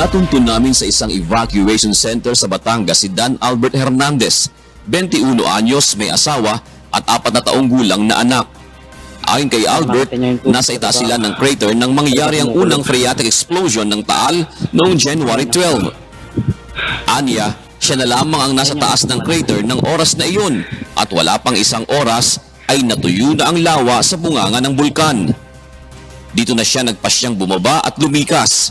Natuntun namin sa isang evacuation center sa Batangas si Dan Albert Hernandez, 21 anyos, may asawa at 4 na taong gulang na anak. Ayon kay Albert, nasa itaas sila ng crater nang mangyari ang unang phreatic explosion ng Taal noong January 12. Anya, siya na lamang ang nasa taas ng crater ng oras na iyon at wala pang isang oras ay natuyo na ang lawa sa bunganga ng bulkan. Dito na siya nagpasyang bumaba at lumikas.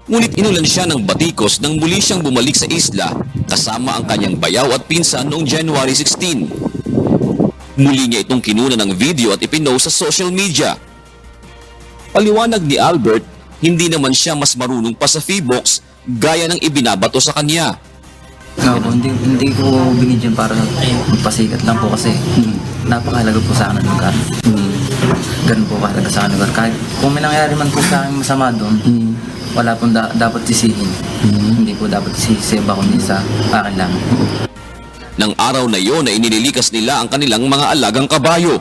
Ngunit inulan siya ng batikos nang muli siyang bumalik sa isla kasama ang kanyang bayaw at pinsan noong January 16. Muli niya itong kinuna ng video at ipinost sa social media. Paliwanag ni Albert, hindi naman siya mas marunong pa sa Feebox gaya ng ibinabato sa kanya. Hindi ko binigyan para magpasikat lang po kasi napakahalaga po sa akin ng lugar. Ganun po kahalaga sa akin ng lugar. Kahit kung may nangyari man po sa akin masama doon, wala pong dapat sisihin. Hindi po dapat sisiba kundi sa akin lang. Nang araw na iyon ay inililikas nila ang kanilang mga alagang kabayo.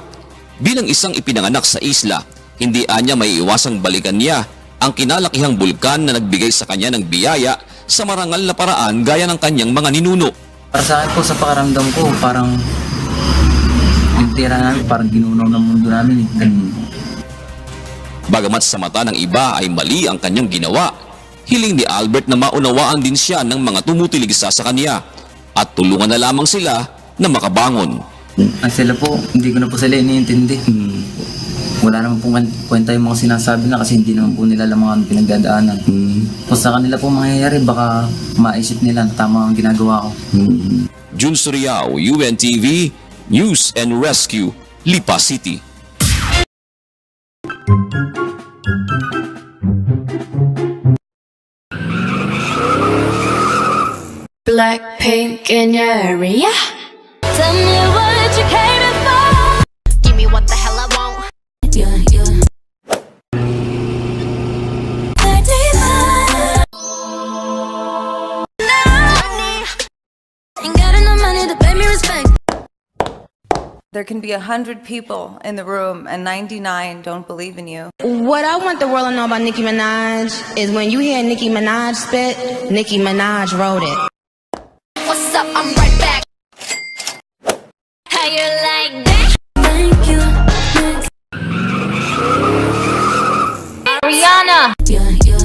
Bilang isang ipinanganak sa isla, hindi anya may iwasang balikan niya ang kinalakihang bulkan na nagbigay sa kanya ng biyaya sa marangal na paraan gaya ng kanyang mga ninuno. Para sa akin po sa pakaramdam ko, parang yung tira namin, parang ginunaw ng mundo namin. Bagamat sa mata ng iba ay mali ang kanyang ginawa, hiling ni Albert na maunawaan din siya ng mga tumutiligsa sa kanya at tulungan na lamang sila na makabangon. Sila po, hindi ko na po sila iniintindi. Wala naman po kwenta yung mga sinasabi na kasi hindi naman po nila alam ang pinagdadaanan. Kung sa kanila po mangyayari, baka maisip nila na tama ang ginagawa ko. Jun Suriao, UNTV, News and Rescue, Lipa City. Blackpink in your area. Tell me what you came for. Give me what the hell I want. Yeah, yeah. Ain't got enough money to pay me respect. There can be 100 people in the room and 99 don't believe in you. What I want the world to know about Nicki Minaj is when you hear Nicki Minaj spit, Nicki Minaj wrote it. What's up? I'm right back. How you like that? Thank you. Rihanna. Yeah, yeah.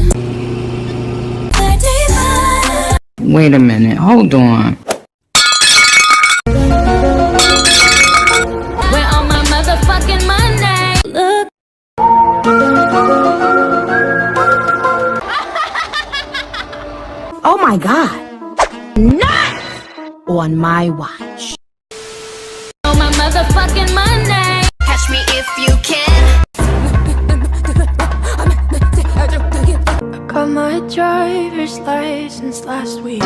Wait a minute, hold on. Where all my motherfucking money? Look. Oh my God. Not on my watch. All my motherfucking money. Catch me if you can. Got my driver's license last week.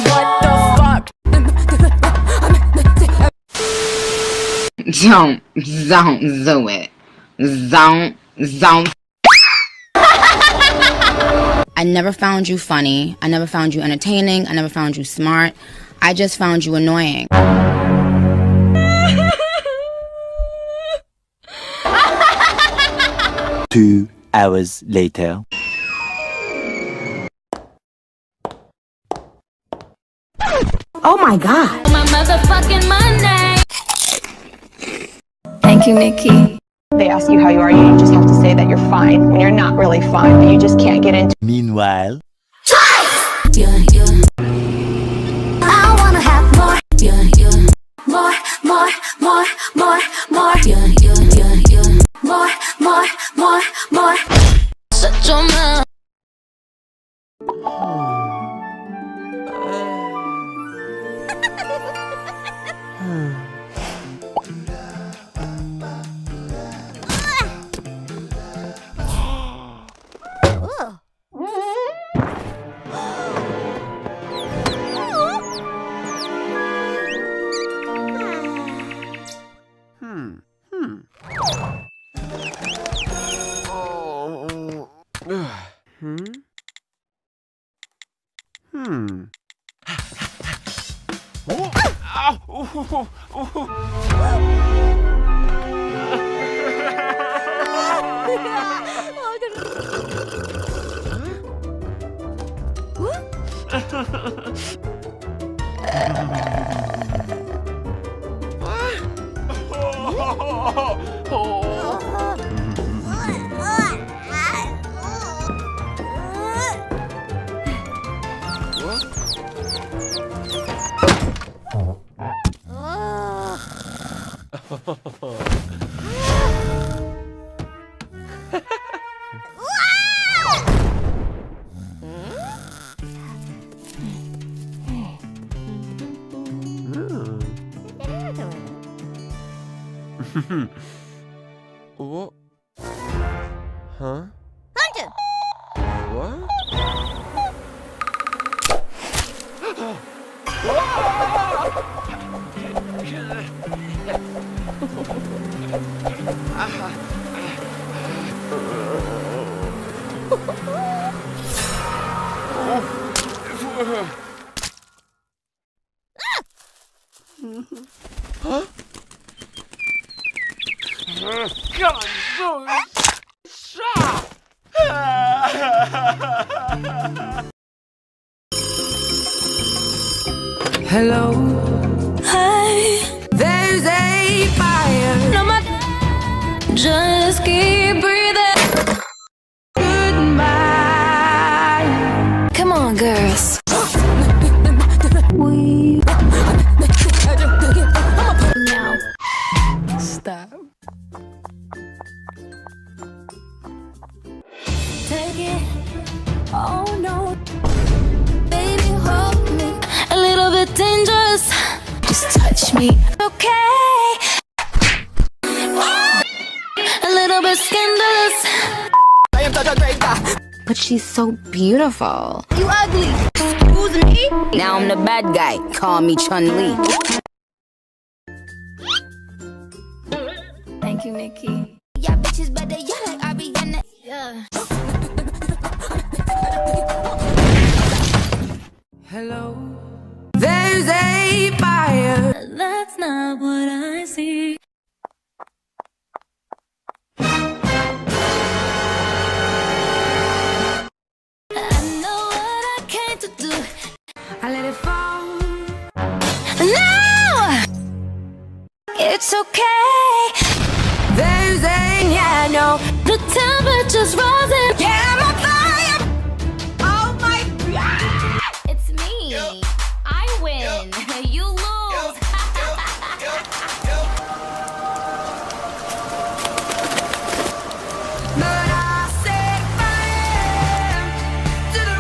What the fuck? Don't do it. Don't. I never found you funny. I never found you entertaining. I never found you smart. I just found you annoying. 2 hours later. Oh my God. My motherfucking money. Thank you, Nikki. They ask you how you are, you just have to say that you're fine when you're not really fine, but you just can't get into. Meanwhile, Yeah, yeah. I wanna have more. Yeah, yeah. More. Yeah, yeah, yeah, yeah. More. Shut your mouth. Oh. Huh? What? Huh? God, no! Stop! Hello. Hi. There's a fire. No matter. Just keep breathing. Goodbye. Come on, girls. Now. Stop. Take it. Oh no. Baby, hold me. A little bit dangerous. Just touch me. Okay. A little bit scandalous. I am such a great guy. But she's so beautiful. You ugly. Excuse me. Now I'm the bad guy. Call me Chun-Li. Thank you, Nikki. Yeah, bitches better yeah like Ariana. Yeah. Hello. There's a fire. That's not what I see. I know what I came to do. I let it fall. No! It's okay. There's a, yeah, no. The temperature's rising. Yeah, I'm on fire. Oh my God. It's me. I win. You lose. But I set fire to the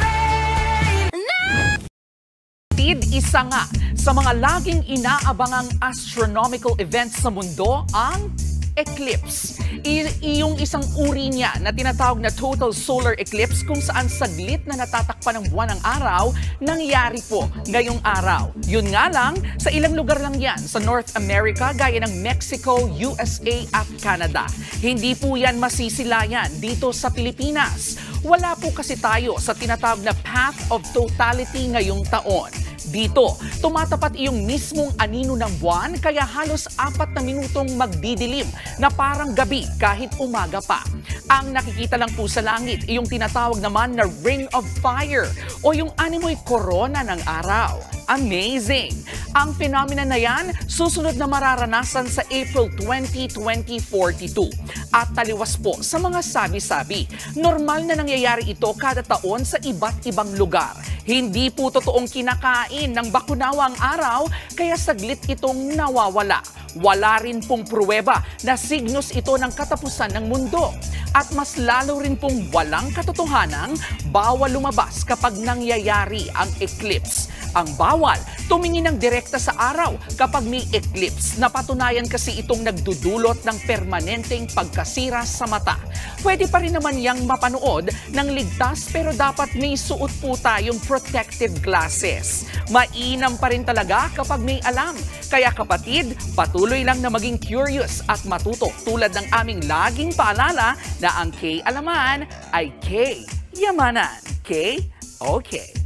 rain. Isa nga sa mga laging inaabangang astronomical events sa mundo ang eclipse. Iyong isang uri niya na tinatawag na total solar eclipse kung saan saglit na natatakpan ng buwan ng araw, nangyari po ngayong araw. Yun nga lang, sa ilang lugar lang yan sa North America gaya ng Mexico, USA at Canada. Hindi po yan masisilayan dito sa Pilipinas. Wala po kasi tayo sa tinatawag na path of totality ngayong taon. Dito, tumatapat iyong mismong anino ng buwan kaya halos 4 na minutong magdidilim na parang gabi kahit umaga pa. Ang nakikita lang po sa langit, iyong tinatawag naman na ring of fire o yung animoy korona ng araw. Amazing! Ang phenomena na yan, susunod na mararanasan sa April 20, 2042. At taliwas po sa mga sabi-sabi. Normal na nangyayari ito kada taon sa iba't ibang lugar. Hindi po totoong kinakain ng bakunawang araw, kaya saglit itong nawawala. Wala rin pong pruweba na signos ito ng katapusan ng mundo. At mas lalo rin pong walang katotohanang bawal lumabas kapag nangyayari ang eclipse. Ang bawal, tumingin ng direkta sa araw kapag may eclipse. Napatunayan kasi itong nagdudulot ng permanenteng pagkasira sa mata. Pwede pa rin naman yang mapanood ng ligtas pero dapat may suot po tayong protective glasses. Mainam pa rin talaga kapag may alam. Kaya kapatid, patuloy lang na maging curious at matuto tulad ng aming laging paalala na ang K-alaman ay K-yamanan. K? Okay.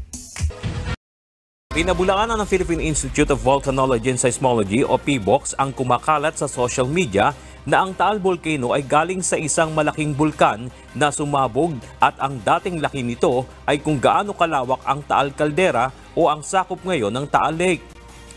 Pinabulaanan ng Philippine Institute of Volcanology and Seismology o PBOX ang kumakalat sa social media na ang Taal Volcano ay galing sa isang malaking bulkan na sumabog at ang dating laki nito ay kung gaano kalawak ang Taal Caldera o ang sakop ngayon ng Taal Lake.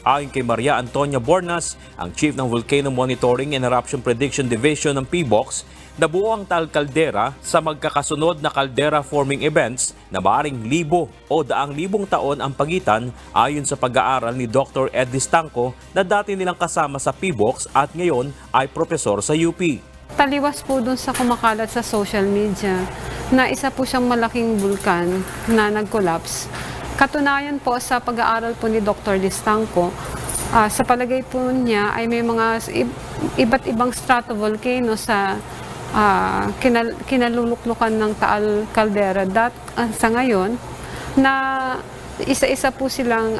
Ayon kay Maria Antonia Bornas, ang Chief ng Volcano Monitoring and Eruption Prediction Division ng PBOX, nabuo ang Taal Caldera sa magkakasunod na caldera forming events na maaaring 1,000 o 100,000 taon ang pagitan ayon sa pag-aaral ni Dr. Ed Distanco na dati nilang kasama sa PBOX at ngayon ay propesor sa UP. Taliwas po dun sa kumakalat sa social media na isa po siyang malaking bulkan na nag-collapse. Katunayan po sa pag-aaral po ni Dr. Distanco, sa palagay po niya ay may mga iba't ibang stratovolcano sa kinaluluklukan ng Taal Caldera sa ngayon na isa-isa po silang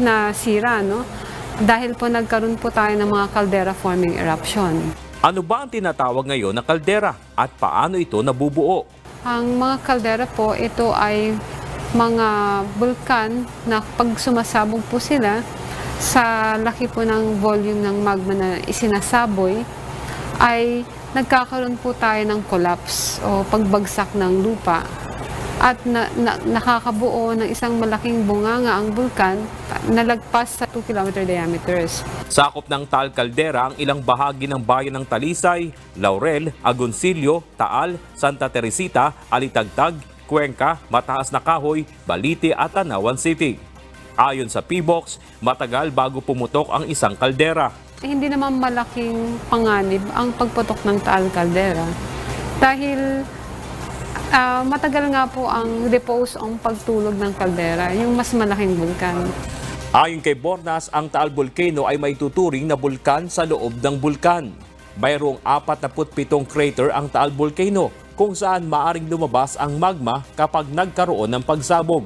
nasira, no? Dahil po nagkaroon po tayo ng mga caldera forming eruption. Ano ba ang tinatawag ngayon na caldera at paano ito nabubuo? Ang mga caldera po, ito ay mga bulkan na pag sumasabog po sila sa laki po ng volume ng magma na isinasaboy ay nagkakaroon po tayo ng collapse o pagbagsak ng lupa at nakakabuo ng isang malaking bunganga ang bulkan na lagpas sa 2 km diameters. Sakop ng Taal Caldera ang ilang bahagi ng bayan ng Talisay, Laurel, Agoncillo, Taal, Santa Teresita, Alitagtag, Cuenca, Mataas na Kahoy, Balite at Tanawan City. Ayon sa PBOX, matagal bago pumutok ang isang kaldera. Hindi naman malaking panganib ang pagputok ng Taal Caldera dahil matagal nga po ang repose ang pagtulog ng kaldera, yung mas malaking bulkan. Ayon kay Bornas, ang Taal Volcano ay may tuturing na bulkan sa loob ng bulkan. Mayroong 47 crater ang Taal Volcano kung saan maaring lumabas ang magma kapag nagkaroon ng pagsabog.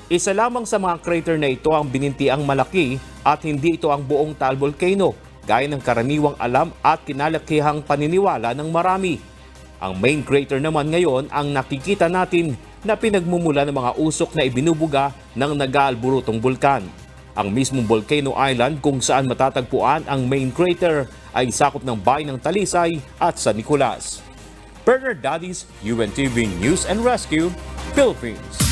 Isa lamang sa mga crater na ito ang binintiang malaki at hindi ito ang buong Taal Volcano, gaya ng karaniwang alam at kinalakihang paniniwala ng marami. Ang main crater naman ngayon ang nakikita natin na pinagmumula ng mga usok na ibinubuga ng nag-aalburutong bulkan. Ang mismong Volcano Island kung saan matatagpuan ang main crater ay sakop ng bayan ng Talisay at San Nicolas. Bernard Dadis, UNTV News and Rescue, Philippines.